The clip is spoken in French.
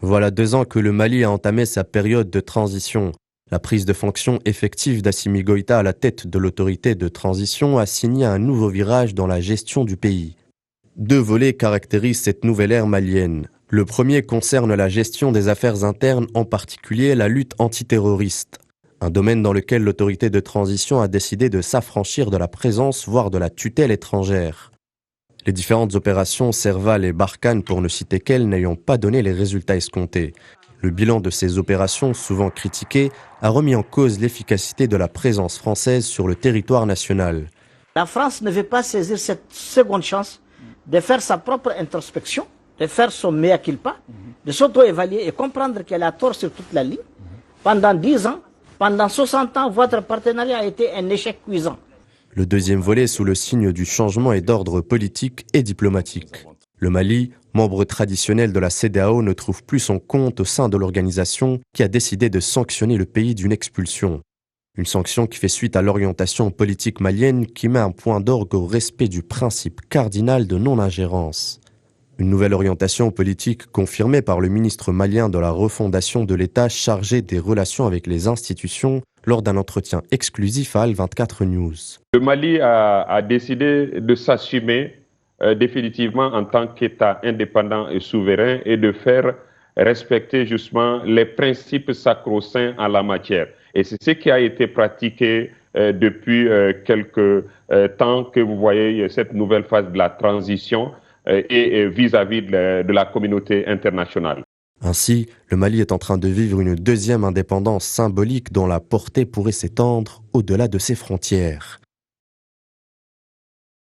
Voilà 2 ans que le Mali a entamé sa période de transition. La prise de fonction effective d'Assimi Goïta à la tête de l'autorité de transition a signé un nouveau virage dans la gestion du pays. 2 volets caractérisent cette nouvelle ère malienne. Le premier concerne la gestion des affaires internes, en particulier la lutte antiterroriste. Un domaine dans lequel l'autorité de transition a décidé de s'affranchir de la présence, voire de la tutelle étrangère. Les différentes opérations Serval et Barkhane, pour ne citer qu'elles, n'ayant pas donné les résultats escomptés. Le bilan de ces opérations, souvent critiquées, a remis en cause l'efficacité de la présence française sur le territoire national. La France ne veut pas saisir cette seconde chance de faire sa propre introspection, de faire son mea culpa, de s'auto-évaluer et comprendre qu'elle a tort sur toute la ligne. Pendant 10 ans, pendant 60 ans, votre partenariat a été un échec cuisant. Le deuxième volet sous le signe du changement est d'ordre politique et diplomatique. Le Mali, membre traditionnel de la CEDEAO, ne trouve plus son compte au sein de l'organisation qui a décidé de sanctionner le pays d'une expulsion. Une sanction qui fait suite à l'orientation politique malienne qui met un point d'orgue au respect du principe cardinal de non-ingérence. Une nouvelle orientation politique confirmée par le ministre malien de la refondation de l'État chargé des relations avec les institutions lors d'un entretien exclusif à Al24 News. Le Mali a décidé de s'assumer définitivement en tant qu'État indépendant et souverain et de faire respecter justement les principes sacro-saints en la matière. Et c'est ce qui a été pratiqué depuis quelques temps que vous voyez cette nouvelle phase de la transition et vis-à-vis de la communauté internationale. Ainsi, le Mali est en train de vivre une deuxième indépendance symbolique dont la portée pourrait s'étendre au-delà de ses frontières.